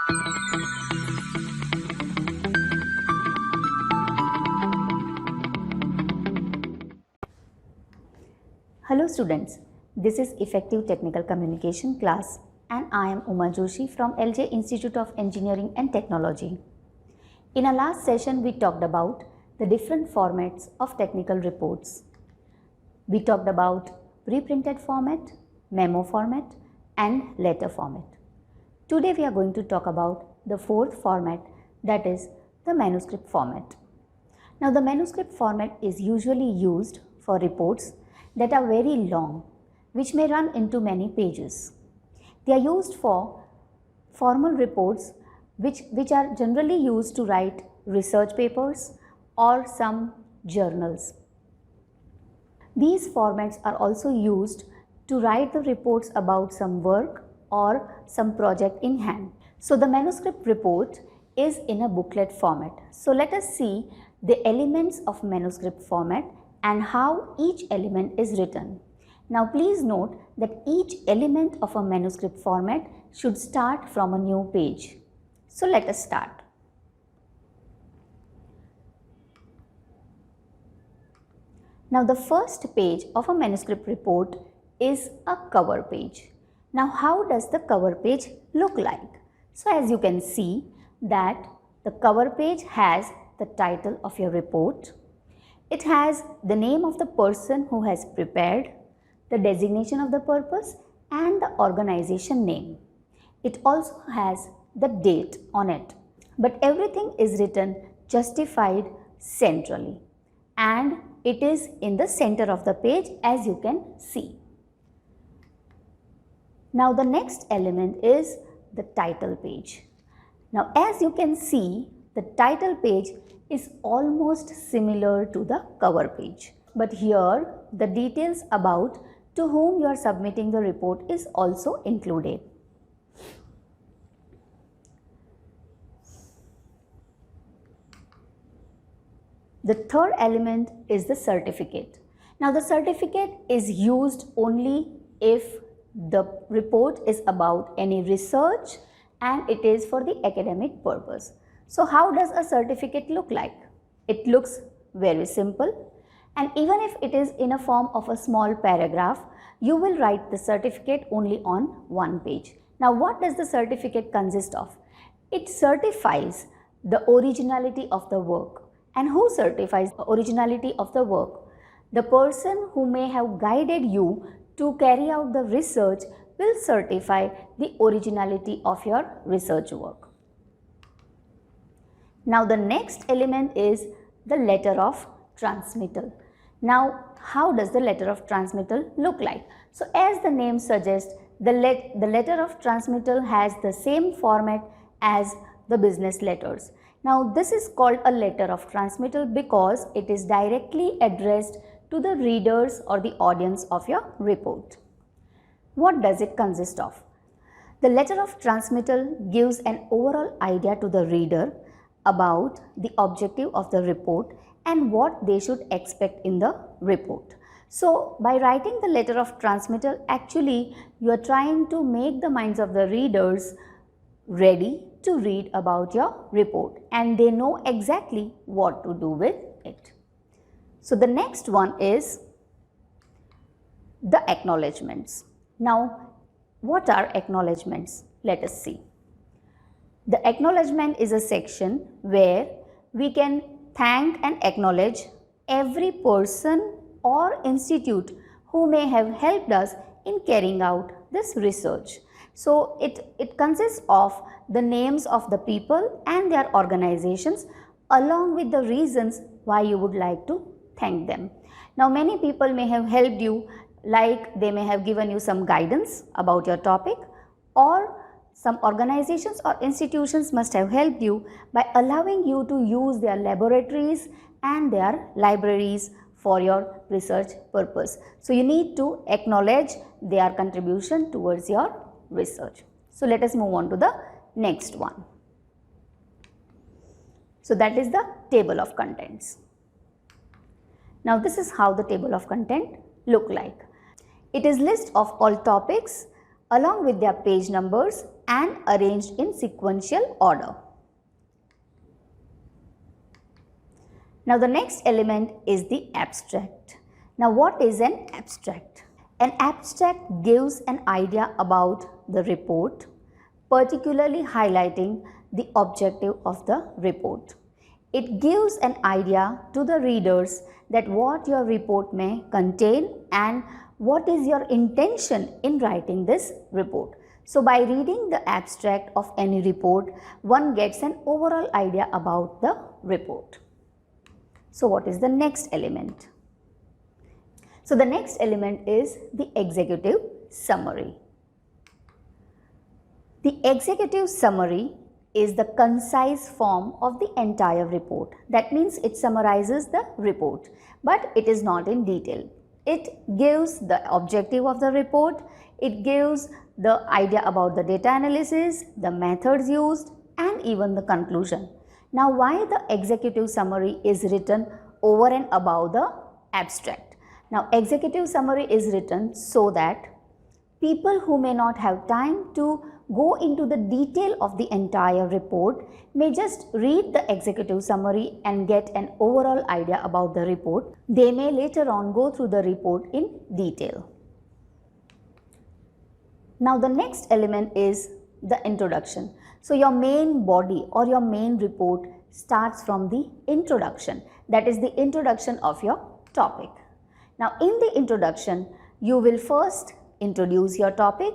Hello students, this is Effective Technical Communication class and I am Joshi from LJIET Institute of Engineering and Technology. In our last session, we talked about the different formats of technical reports. We talked about pre-printed format, memo format and letter format. Today we are going to talk about the fourth format, that is the manuscript format. Now the manuscript format is usually used for reports that are very long, which may run into many pages. They are used for formal reports which are generally used to write research papers or some journals. These formats are also used to write the reports about some work or some project in hand. So the manuscript report is in a booklet format. So let us see the elements of manuscript format and how each element is written. Now please note that each element of a manuscript format should start from a new page. So let us start. Now the first page of a manuscript report is a cover page. Now how does the cover page look like? So as you can see that the cover page has the title of your report. It has the name of the person who has prepared, the designation of the purpose and the organization name. It also has the date on it. But everything is written justified centrally and it is in the center of the page, as you can see. Now the next element is the title page. Now as you can see, the title page is almost similar to the cover page. But here the details about to whom you are submitting the report is also included. The third element is the certificate. Now the certificate is used only if the report is about any research and it is for the academic purpose. So how does a certificate look like? It looks very simple, and even if it is in a form of a small paragraph, you will write the certificate only on one page. Now what does the certificate consist of? It certifies the originality of the work. And who certifies the originality of the work? The person who may have guided you to carry out the research will certify the originality of your research work. Now the next element is the letter of transmittal. Now how does the letter of transmittal look like? So as the name suggests, the letter of transmittal has the same format as the business letters. Now this is called a letter of transmittal because it is directly addressed to the readers or the audience of your report. What does it consist of? The letter of transmittal gives an overall idea to the reader about the objective of the report and what they should expect in the report. So by writing the letter of transmittal, actually you are trying to make the minds of the readers ready to read about your report and they know exactly what to do with it. So the next one is the acknowledgements. Now what are acknowledgements? Let us see. The acknowledgement is a section where we can thank and acknowledge every person or institute who may have helped us in carrying out this research. So it consists of the names of the people and their organizations along with the reasons why you would like to thank them. Now many people may have helped you, like they may have given you some guidance about your topic, or some organizations or institutions must have helped you by allowing you to use their laboratories and their libraries for your research purpose. So you need to acknowledge their contribution towards your research. So let us move on to the next one. So that is the table of contents. Now this is how the table of content look like. It is list of all topics along with their page numbers and arranged in sequential order. Now the next element is the abstract. Now what is an abstract? An abstract gives an idea about the report, particularly highlighting the objective of the report. It gives an idea to the readers that what your report may contain and what is your intention in writing this report. So by reading the abstract of any report, one gets an overall idea about the report. So what is the next element? So the next element is the executive summary. The executive summary is the concise form of the entire report. That means it summarizes the report, but it is not in detail. It gives the objective of the report, it gives the idea about the data analysis, the methods used, and even the conclusion. Now, why the executive summary is written over and above the abstract? Now, executive summary is written so that people who may not have time to go into the detail of the entire report may just read the executive summary and get an overall idea about the report. They may later on go through the report in detail. Now the next element is the introduction. So your main body or your main report starts from the introduction. That is the introduction of your topic. Now in the introduction, you will first introduce your topic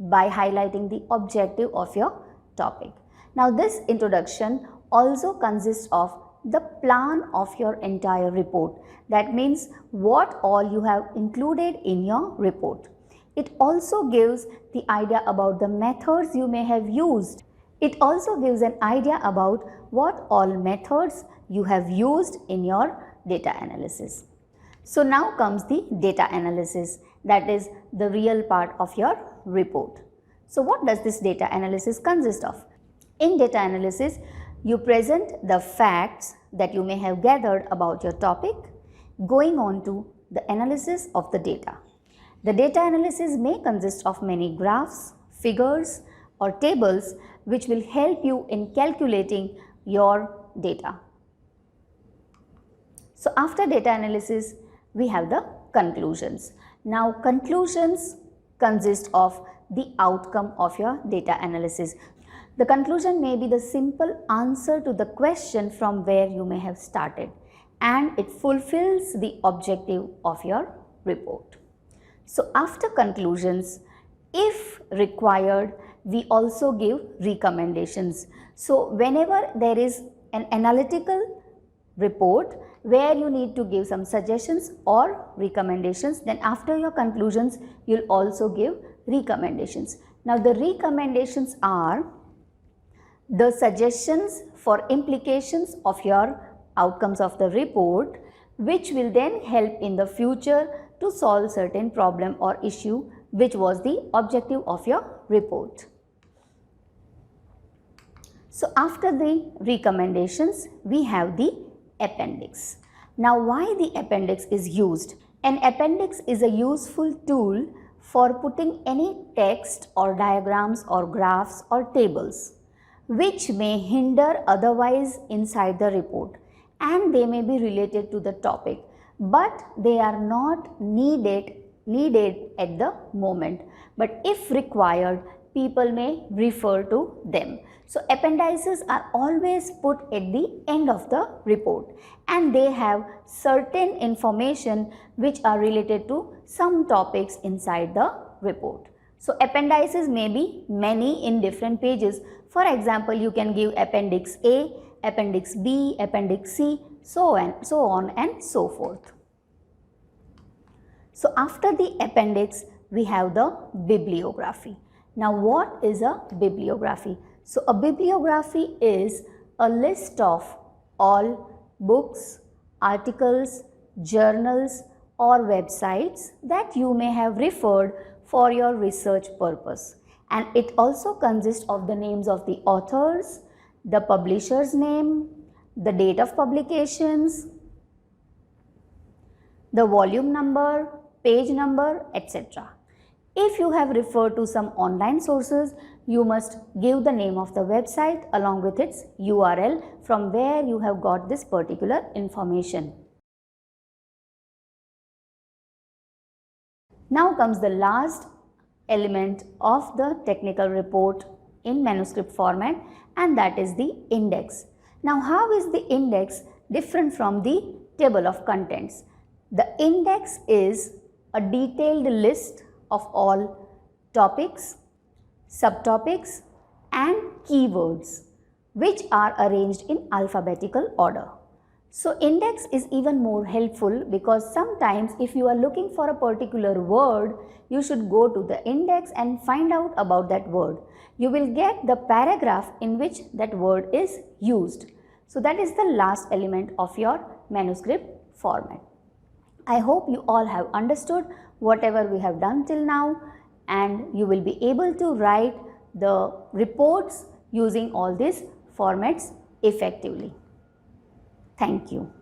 by highlighting the objective of your topic. Now this introduction also consists of the plan of your entire report. That means what all you have included in your report. It also gives the idea about the methods you may have used. It also gives an idea about what all methods you have used in your data analysis. So now comes the data analysis, that is the real part of your report. So what does this data analysis consist of? In data analysis, you present the facts that you may have gathered about your topic, going on to the analysis of the data. The data analysis may consist of many graphs, figures, or tables which will help you in calculating your data. So after data analysis, we have the conclusions. Now conclusions consist of the outcome of your data analysis. The conclusion may be the simple answer to the question from where you may have started, and it fulfills the objective of your report. So after conclusions, if required, we also give recommendations. So whenever there is an analytical report where you need to give some suggestions or recommendations, then after your conclusions, you'll also give recommendations. Now the recommendations are the suggestions for implications of your outcomes of the report, which will then help in the future to solve certain problem or issue which was the objective of your report. So after the recommendations, we have the appendix. Now why the appendix is used? An appendix is a useful tool for putting any text or diagrams or graphs or tables which may hinder otherwise inside the report, and they may be related to the topic, but they are not needed at the moment, but if required, people may refer to them. So appendices are always put at the end of the report, and they have certain information which are related to some topics inside the report. So appendices may be many in different pages. For example, you can give appendix A, appendix B, appendix C, so on and so forth. So after the appendix, we have the bibliography. Now what is a bibliography? So a bibliography is a list of all books, articles, journals or websites that you may have referred for your research purpose. And it also consists of the names of the authors, the publisher's name, the date of publications, the volume number, page number, etc. If you have referred to some online sources, you must give the name of the website along with its URL from where you have got this particular information. Now comes the last element of the technical report in manuscript format, and that is the index. Now, how is the index different from the table of contents? The index is a detailed list of all topics, subtopics and keywords which are arranged in alphabetical order. So index is even more helpful because sometimes if you are looking for a particular word, you should go to the index and find out about that word. You will get the paragraph in which that word is used. So that is the last element of your manuscript format. I hope you all have understood whatever we have done till now, and you will be able to write the reports using all these formats effectively. Thank you.